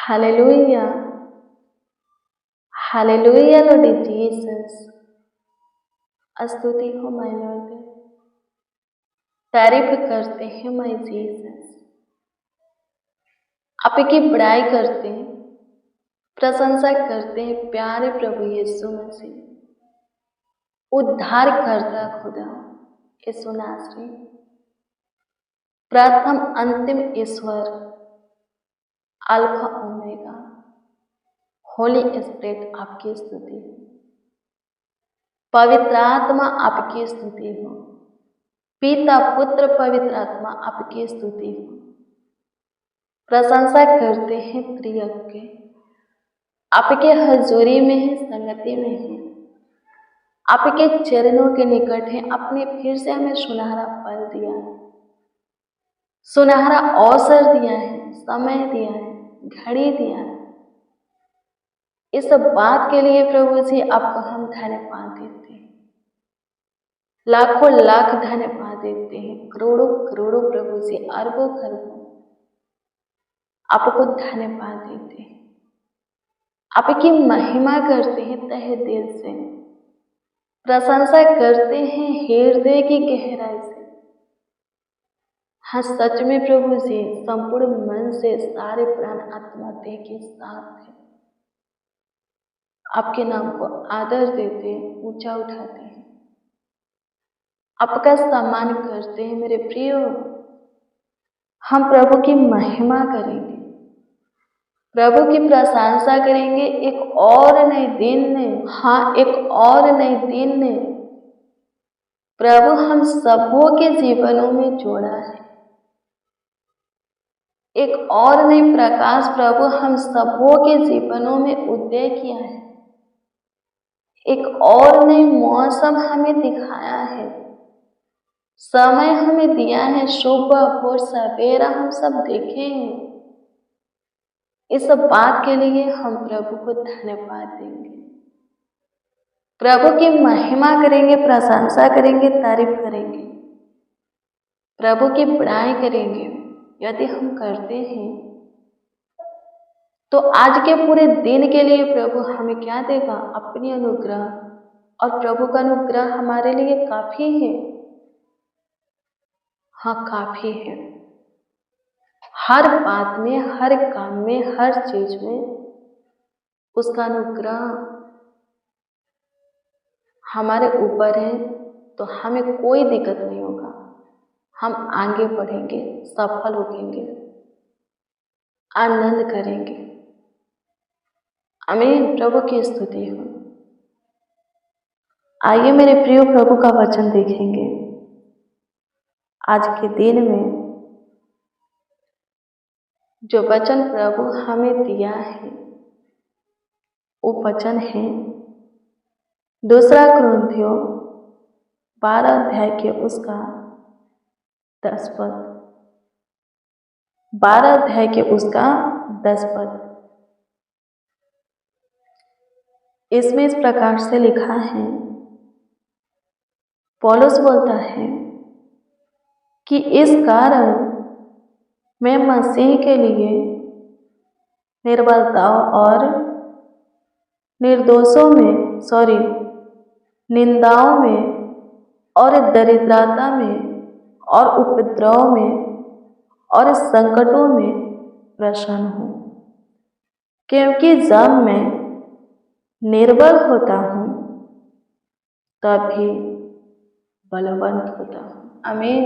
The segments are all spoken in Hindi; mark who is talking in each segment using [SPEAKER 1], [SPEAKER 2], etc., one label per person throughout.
[SPEAKER 1] Hallelujah. Hallelujah, Lord Jesus. स्तुति हो माय लॉर्ड, तारीफ करते हैं माय जीसस। आपकी बड़ाई करते हैं, प्रशंसा करते हैं प्यारे प्रभु यीशु मसीह, उद्धार करता खुदा यीशु नासरी, प्रथम अंतिम ईश्वर, अल्फा ओमेगा, होली स्पिरिट आपकी स्तुति हो, पवित्र आत्मा आपकी स्तुति हो, पिता पुत्र पवित्र आत्मा आपकी स्तुति हो। प्रशंसा करते हैं प्रिय के, आपके हजूरी में है, संगति में है, आपके चरणों के निकट है। आपने फिर से हमें सुनहरा पल दिया है, सुनहरा अवसर दिया है, समय दिया है, घड़ी दिया है। इस बात के लिए प्रभु जी आपको हम धन्यवाद देते हैं, लाखों लाख धन्यवाद देते हैं, करोड़ों करोड़ों प्रभु जी, अरबों खरबों आपको धन्यवाद देते हैं। आपकी महिमा करते हैं तहे दिल से, प्रशंसा करते हैं हृदय की गहराई से। हाँ, सच में प्रभु जी संपूर्ण मन से, सारे प्राण आत्मा देह के साथ है, आपके नाम को आदर देते हैं, ऊंचा उठाते हैं, आपका सम्मान करते हैं। मेरे प्रियो, हम प्रभु की महिमा करेंगे, प्रभु की प्रशंसा करेंगे। एक और नए दिन ने, हाँ, एक और नए दिन ने प्रभु हम सबों के जीवनों में जोड़ा है। एक और नई प्रकाश प्रभु हम सबों के जीवनों में उदय किया है। एक और नई मौसम हमें दिखाया है, समय हमें दिया है, सुबह और सवेरा हम सब देखे हैं। इस बात के लिए हम प्रभु को धन्यवाद देंगे, प्रभु की महिमा करेंगे, प्रशंसा करेंगे, तारीफ करेंगे, प्रभु की बड़ाई करेंगे। यदि हम करते हैं तो आज के पूरे दिन के लिए प्रभु हमें क्या देगा? अपनी अनुग्रह। और प्रभु का अनुग्रह हमारे लिए काफी है। हाँ, काफी है। हर बात में, हर काम में, हर चीज में उसका अनुग्रह हमारे ऊपर है, तो हमें कोई दिक्कत नहीं होगा। हम आगे बढ़ेंगे, सफल होंगे, आनंद करेंगे। आमीन। प्रभु की स्तुति हो। आइए मेरे प्रिय, प्रभु का वचन देखेंगे। आज के दिन में जो वचन प्रभु हमें दिया है, वो वचन है 2 कुरिन्थियों 12 अध्याय के उसका 10 पद। 12 अध्याय के उसका 10 पद। इसमें इस प्रकार से लिखा है, पौलुस बोलता है कि इस कारण मैं मसीह के लिए निर्बलताओं और निंदाओं में और दरिद्रता में और उपद्रव में और संकटों में प्रसन्न हूँ, क्योंकि जब मैं निर्बल होता हूँ तभी बलवंत होता हूँ। आमीन।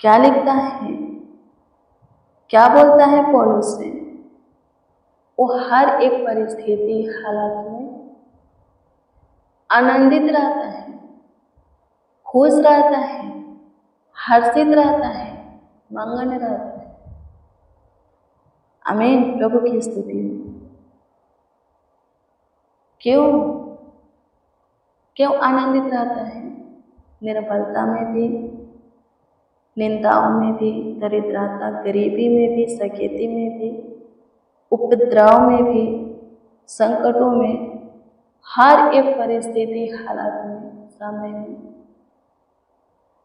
[SPEAKER 1] क्या लिखता है, क्या बोलता है पौलुस से? वो हर एक परिस्थिति, हालात में आनंदित रहता है, खुश रहता है, हर्षित रहता है, मगन रहता है। आमीन। प्रभु की स्तुति हो। क्यों आनंदित रहता है? निर्बलता में भी, निंदाओं में भी, दरिद्रता, गरीबी में भी, सकेती में भी, उपद्रव में भी, संकटों में, हर एक परिस्थिति, हालात में, समय में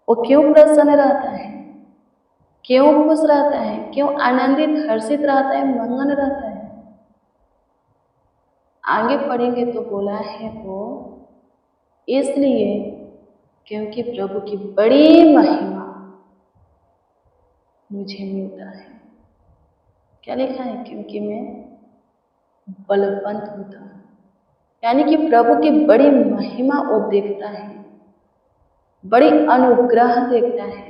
[SPEAKER 1] वो क्यों प्रसन्न रहता है? क्यों खुश रहता है, क्यों आनंदित हर्षित रहता है, मगन रहता है? आगे पढ़ेंगे तो बोला है वो इसलिए क्योंकि प्रभु की बड़ी महिमा मुझे मिलता है। क्या लिखा है? क्योंकि मैं बलवंत होता हूँ। यानी कि प्रभु की बड़ी महिमा वो देखता है, बड़ी अनुग्रह देखता है,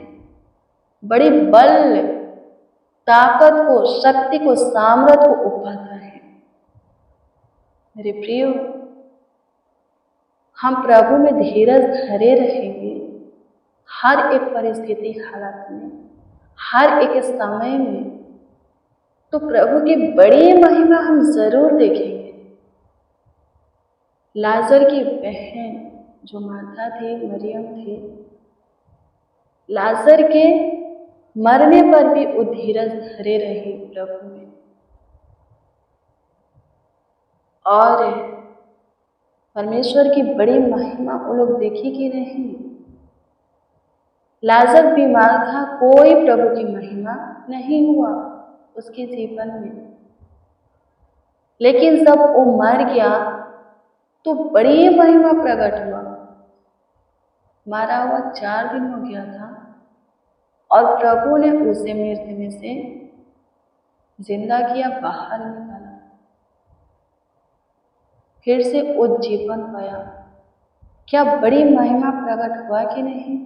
[SPEAKER 1] बड़ी बल, ताकत को, शक्ति को, सामर्थ को पाता है। मेरे प्रियो, हम प्रभु में धीरज धरे रहेंगे हर एक परिस्थिति हालत में, हर एक समय में, तो प्रभु की बड़ी महिमा हम जरूर देखेंगे। लाजर की बहन जो मार्था थी, मरियम थी, लाजर के मरने पर भी वो धीरज धरे रही प्रभु में। और परमेश्वर की बड़ी महिमा वो लोग देखी कि नहीं? लाजर बीमार था, कोई प्रभु की महिमा नहीं हुआ उसके जीवन में, लेकिन जब वो मर गया तो बड़ी महिमा प्रकट हुआ। मारा हुआ 4 दिन हो गया था और प्रभु ने उसे मृत्यु में से जिंदा किया, बाहर निकाला, फिर से उज्जीवन पाया। क्या बड़ी महिमा प्रकट हुआ कि नहीं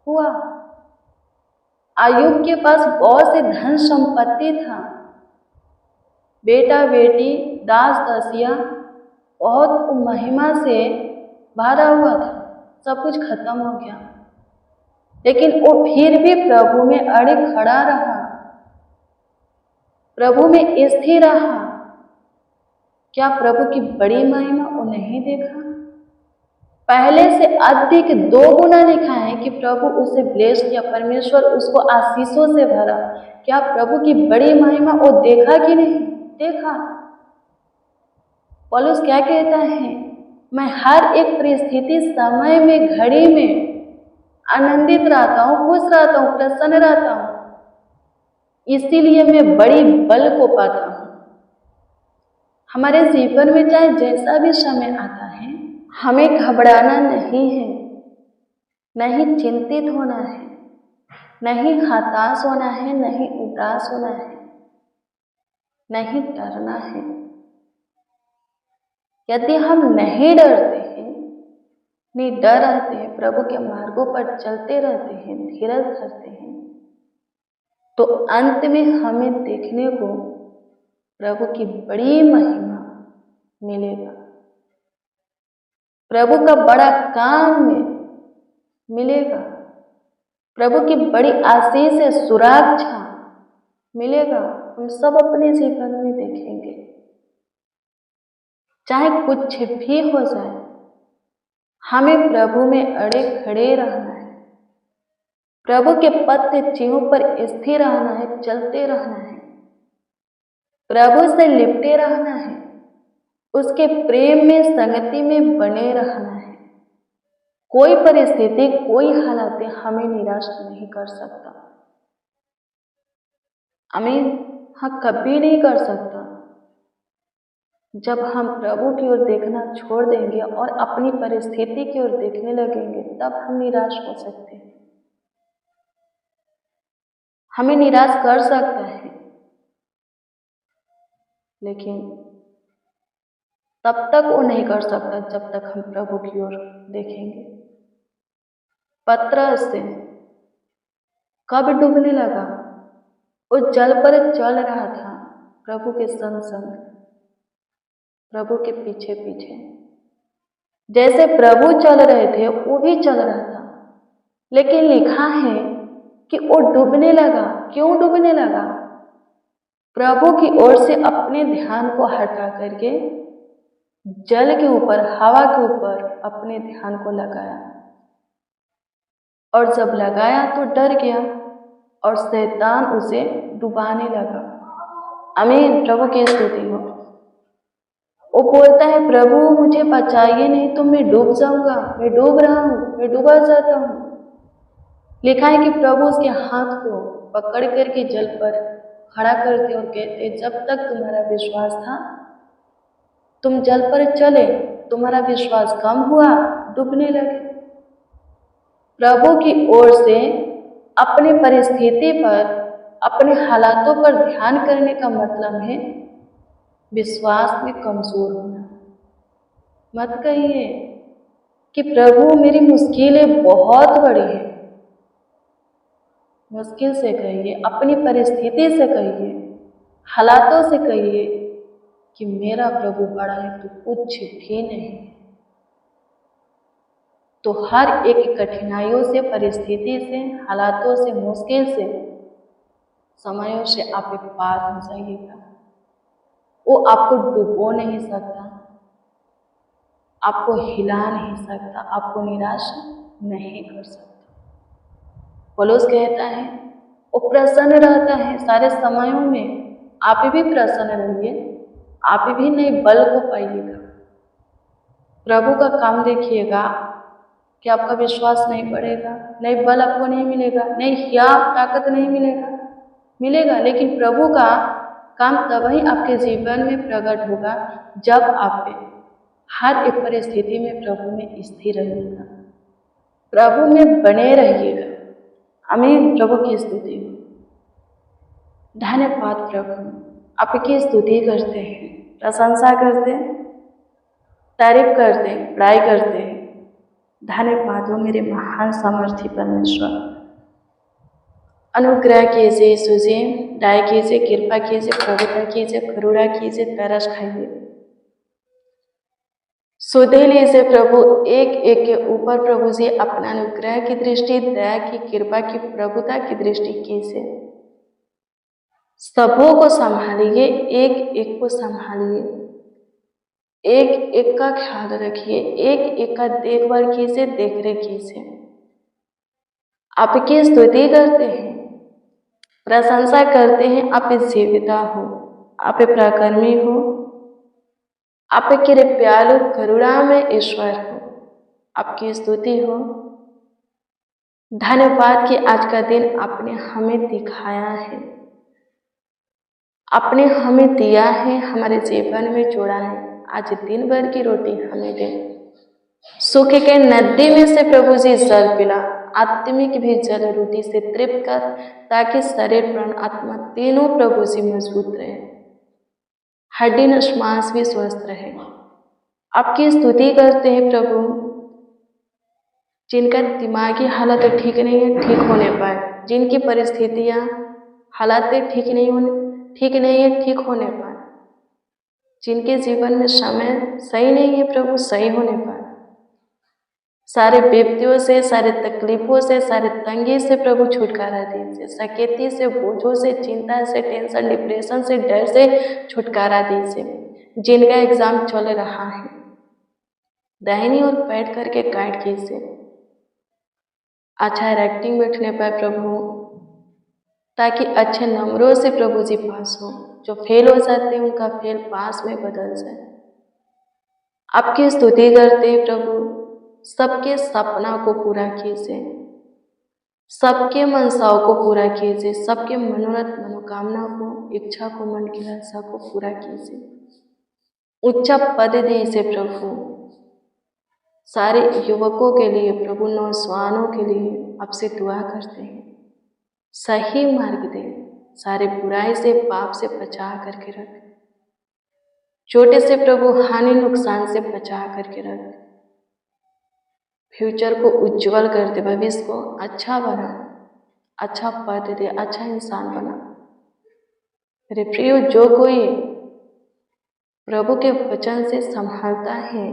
[SPEAKER 1] हुआ? अय्यूब के पास बहुत से धन संपत्ति था, बेटा बेटी, दास दासियां, बहुत महिमा से भरा हुआ था, सब कुछ खत्म हो गया, लेकिन वो फिर भी प्रभु में अड़े खड़ा रहा, प्रभु में स्थिर रहा। क्या प्रभु की बड़ी महिमा वो नहीं देखा? पहले से अधिक 2 गुना लिखा है कि प्रभु उसे ब्लेस किया, परमेश्वर उसको आशीषों से भरा। क्या प्रभु की बड़ी महिमा वो देखा कि नहीं देखा? पौलुस क्या कहता है? मैं हर एक परिस्थिति, समय में, घड़ी में आनंदित रहता हूँ, खुश रहता हूँ, प्रसन्न रहता हूँ, इसीलिए मैं बड़ी बल को पाता हूँ। हमारे जीवन में चाहे जैसा भी समय आता है, हमें घबराना नहीं है, नहीं चिंतित होना है, नहीं हताश होना है, नहीं उदास होना है, नहीं डरना है। यदि हम नहीं डरते हैं, निडर रहते हैं, प्रभु के मार्गों पर चलते रहते हैं, धीरज धरते हैं, तो अंत में हमें देखने को प्रभु की बड़ी महिमा मिलेगा, प्रभु का बड़ा काम में मिलेगा, प्रभु की बड़ी आशीष से सुरक्षा मिलेगा। हम सब अपने जीवन में देखेंगे, चाहे कुछ भी हो जाए, हमें प्रभु में अड़े खड़े रहना है, प्रभु के पद के चिन्हों पर स्थिर रहना है, चलते रहना है, प्रभु से लिपटे रहना है, उसके प्रेम में, संगति में बने रहना है। कोई परिस्थिति, कोई हालत हमें निराश नहीं कर सकता। आमीन। हाँ, कभी नहीं कर सकता। जब हम प्रभु की ओर देखना छोड़ देंगे और अपनी परिस्थिति की ओर देखने लगेंगे, तब हम निराश हो सकते हैं। हमें निराश कर सकता है, लेकिन तब तक वो नहीं कर सकता जब तक हम प्रभु की ओर देखेंगे। पतरस से कब डूबने लगा? वो जल पर चल रहा था, प्रभु के संग संग, प्रभु के पीछे पीछे। जैसे प्रभु चल रहे थे वो भी चल रहा था, लेकिन लिखा है कि वो डूबने लगा। क्यों डूबने लगा? प्रभु की ओर से अपने ध्यान को हटा करके जल के ऊपर, हवा के ऊपर अपने ध्यान को लगाया, और जब लगाया तो डर गया और शैतान उसे डुबाने लगा। आमीन। प्रभु की स्तुति हो। वो बोलता है, प्रभु मुझे बचाइए, नहीं तो मैं डूब जाऊंगा, मैं डूब रहा हूँ, मैं डूबा जाता हूँ। लिखा है कि प्रभु उसके हाथ को पकड़ करके जल पर खड़ा करते और कहते, जब तक तुम्हारा विश्वास था तुम जल पर चले, तुम्हारा विश्वास कम हुआ, डूबने लगे। प्रभु की ओर से अपनी परिस्थिति पर, अपने हालातों पर ध्यान करने का मतलब है विश्वास में कमजोर होना। मत कहिए कि प्रभु मेरी मुश्किलें बहुत बड़ी है। मुश्किल से कहिए, अपनी परिस्थिति से कहिए, हालातों से कहिए कि मेरा प्रभु बड़ा है तो कुछ भी नहीं है। तो हर एक कठिनाइयों से, परिस्थिति से, हालातों से, मुश्किल से, समयों से आप पार हो जाइएगा। वो आपको डुबो नहीं सकता, आपको हिला नहीं सकता, आपको निराश नहीं कर सकता। पौलुस कहता है वो प्रसन्न रहता है सारे समयों में। आप भी प्रसन्न रहिए, आप भी नए बल को पाइएगा। प्रभु का काम देखिएगा कि आपका विश्वास नहीं बढ़ेगा, नई बल आपको नहीं मिलेगा, नई हियाव ताकत नहीं मिलेगा, लेकिन प्रभु का काम तभी आपके जीवन में प्रकट होगा जब आप हर एक परिस्थिति में प्रभु में स्थिर रहिएगा, प्रभु में बने रहिएगा। आमीन। प्रभु की स्तुति हो। धन्यवाद प्रभु, आपकी स्तुति करते हैं, प्रशंसा करते हैं, तारीफ करते हैं, बड़ाई करते हैं। धन्यवाद हो मेरे महान सामर्थी परमेश्वर। अनुग्रह कीजिए यीशु जी, दया कीजिए, कृपा कीजिए, प्रभुता कीजिए, करुणा कीजिए, तरस खाइए, सुधे लीजिए प्रभु एक एक के ऊपर। प्रभु जी अपना अनुग्रह की दृष्टि, दया की, कृपा की, प्रभुता की दृष्टि कीजिए। सबों को संभालिए, एक एक को संभालिए, एक एक का ख्याल रखिए, एक एक का देखभाल कीजिए, देखरेख कीजिए। आपकी स्तुति करते हैं, प्रशंसा करते हैं। आप जीविता हो, आप पराक्रमी हो, आप कृपालु करुणा में ईश्वर हो। आपकी स्तुति हो। धन्यवाद कि आज का दिन आपने हमें दिखाया है, आपने हमें दिया है, हमारे जीवन में जोड़ा है। आज दिन भर की रोटी हमें दे, सुख के नदी में से प्रभु जी जल पिला, आत्मिक भी जल रोटी से तृप्त कर, ताकि शरीर प्राण आत्मा तीनों प्रभु जी मजबूत रहे, हड्डी नस मांस भी स्वस्थ रहे। आपकी स्तुति करते हैं प्रभु, जिनका दिमागी हालत ठीक नहीं है ठीक होने पाए, जिनकी परिस्थितियां हालातें ठीक नहीं है ठीक होने पाए, जिनके जीवन में समय सही नहीं है प्रभु सही होने पाए। सारे विपत्तियों से, सारे तकलीफों से, सारे तंगी से प्रभु छुटकारा दीजिए, सकेती से, बोझों से, चिंता से, टेंशन, डिप्रेशन से, डर से छुटकारा दीजिए। जिनका एग्जाम चल रहा है दाहिनी ओर बैठ करके गाइड कीजिए, अच्छा रैंकिंग बैठने पाए प्रभु, ताकि अच्छे नंबरों से प्रभु जी पास हो। जो फेल हो जाते हैं उनका फेल पास में बदल जाए। आपकी स्तुति करते हैं प्रभु, सबके सपना को पूरा कीजिए, सबके मनसाओं को पूरा कीजिए, सबके मनोरथ मनोकामना को, इच्छा को, मन की लालसा को पूरा कीजिए। उच्च पद दीजिए प्रभु, सारे युवकों के लिए प्रभु, नौजवानों के लिए आपसे दुआ करते हैं, सही मार्ग दे, सारे बुराई से पाप से बचा करके रख, छोटे से प्रभु हानि नुकसान से बचा करके रख, फ्यूचर को उज्जवल कर दे, भविष्य को अच्छा बना, अच्छा पद दे, अच्छा इंसान बना। मेरे प्रियो, जो कोई प्रभु के वचन से संभालता है,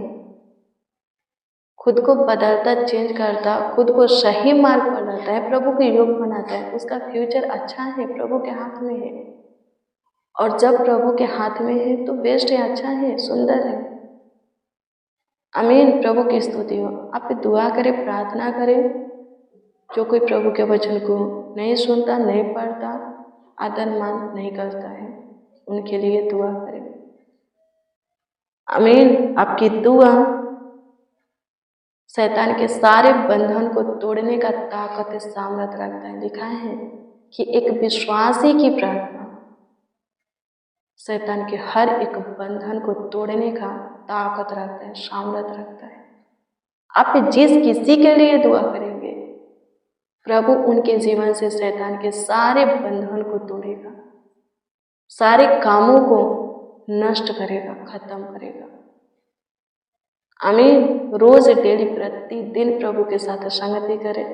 [SPEAKER 1] खुद को बदलता, चेंज करता, खुद को सही मार्ग पर लाता है, प्रभु के योग बनाता है, उसका फ्यूचर अच्छा है, प्रभु के हाथ में है। और जब प्रभु के हाथ में है तो बेस्ट है, अच्छा है, सुंदर है। आमीन। प्रभु की स्तुति हो। आप दुआ करें, प्रार्थना करें। जो कोई प्रभु के वचन को नहीं सुनता, नहीं पढ़ता, आदर मान नहीं करता है, उनके लिए दुआ करें। आमीन। आपकी दुआ शैतान के सारे बंधन को तोड़ने का ताकत सामर्थ रखता है। लिखा है कि एक विश्वासी की प्रार्थना शैतान के हर एक बंधन को तोड़ने का ताकत रखता है, सामर्थ रखता है। आप जिस किसी के लिए दुआ करेंगे, प्रभु उनके जीवन से शैतान के सारे बंधन को तोड़ेगा, सारे कामों को नष्ट करेगा, खत्म करेगा। आमीन। रोज डेली प्रतिदिन प्रभु के साथ संगति करें,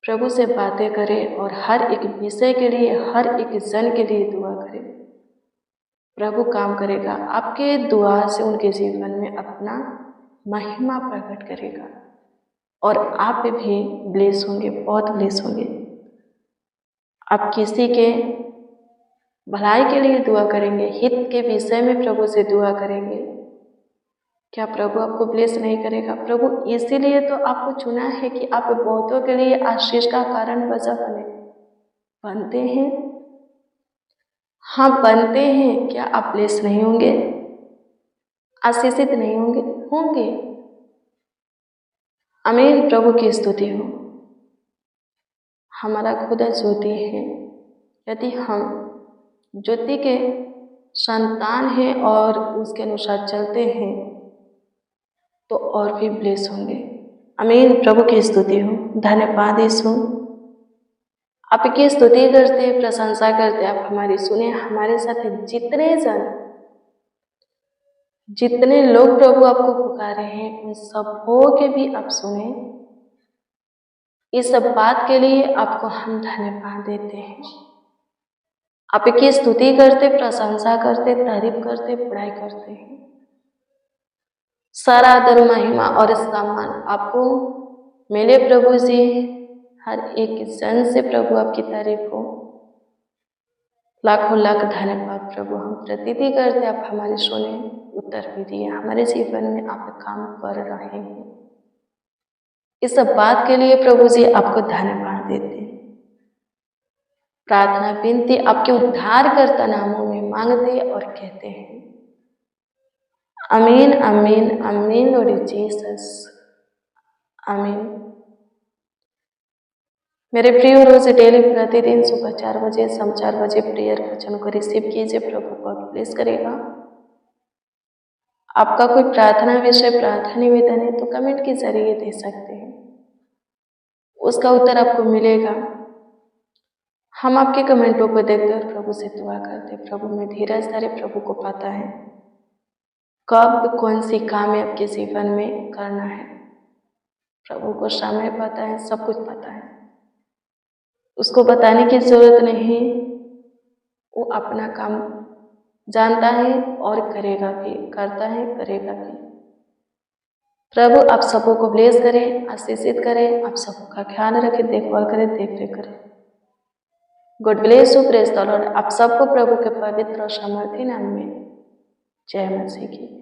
[SPEAKER 1] प्रभु से बातें करें और हर एक विषय के लिए, हर एक जन के लिए दुआ करें। प्रभु काम करेगा, आपके दुआ से उनके जीवन में अपना महिमा प्रकट करेगा और आप भी ब्लेस होंगे, बहुत ब्लेस होंगे। आप किसी के भलाई के लिए दुआ करेंगे, हित के विषय में प्रभु से दुआ करेंगे, क्या प्रभु आपको ब्लेस नहीं करेगा? प्रभु इसीलिए तो आपको चुना है कि आप बहुतों के लिए आशीष का कारण वजह बनते हैं। हाँ, बनते हैं। क्या आप ब्लेस नहीं होंगे? आशीषित नहीं होंगे? होंगे। आमीन। प्रभु की स्तुति हो। हमारा खुदा ज्योति है। यदि हम ज्योति के संतान हैं और उसके अनुसार चलते हैं तो और भी ब्लेस होंगे। आमीन। प्रभु की स्तुति हो। धन्यवाद यीशु, आपकी स्तुति करते, प्रशंसा करते। आप हमारी सुने, हमारे साथ जितने लोग प्रभु आपको पुकारे हैं उन सबों के भी आप सुने। इस सब बात के लिए आपको हम धन्यवाद देते हैं। आपकी स्तुति करते, प्रशंसा करते, तारीफ करते, बड़ाई करते हैं। सारा आदर, महिमा और सम्मान आपको मिले प्रभु जी। हर एक जन से प्रभु आपकी तारीफ हो। लाखों लाख धन्यवाद प्रभु। हम प्रतिदिन करते, आप हमारे सुने, उत्तर भी दिए। हमारे जीवन में आप काम कर रहे हैं। इस सब बात के लिए प्रभु जी आपको धन्यवाद देते हैं। प्रार्थना विनती आपके उद्धारकर्ता नामों में मांगते और कहते हैं, आमीन, आमीन, आमीन। लॉर्ड जीसस, आमीन। मेरे प्रिय, रोज डेली प्रतिदिन सुबह 4 बजे, शाम 4 बजे प्रेयर वचन को रिसीव कीजिए। प्रभु बहुत ब्लेस करेगा। आपका कोई प्रार्थना विषय, प्रार्थना निवेदन है तो कमेंट के जरिए दे सकते हैं, उसका उत्तर आपको मिलेगा। हम आपके कमेंटों को देखकर प्रभु से दुआ करते। प्रभु में धीरज धरे। प्रभु को पता है कब कौन सी काम है आपके जीवन में करना है। प्रभु को समय पता है, सब कुछ पता है, उसको बताने की जरूरत नहीं। वो अपना काम जानता है और करेगा भी, करता है, करेगा भी। प्रभु आप सबों को ब्लेस करें, आशीषित करें, आप सबका ख्याल रखें, देखभाल करें, देख रेख करें। God bless you, praise the Lord. आप सबको प्रभु के पवित्र और सामर्थी नाम में जय मसीह की।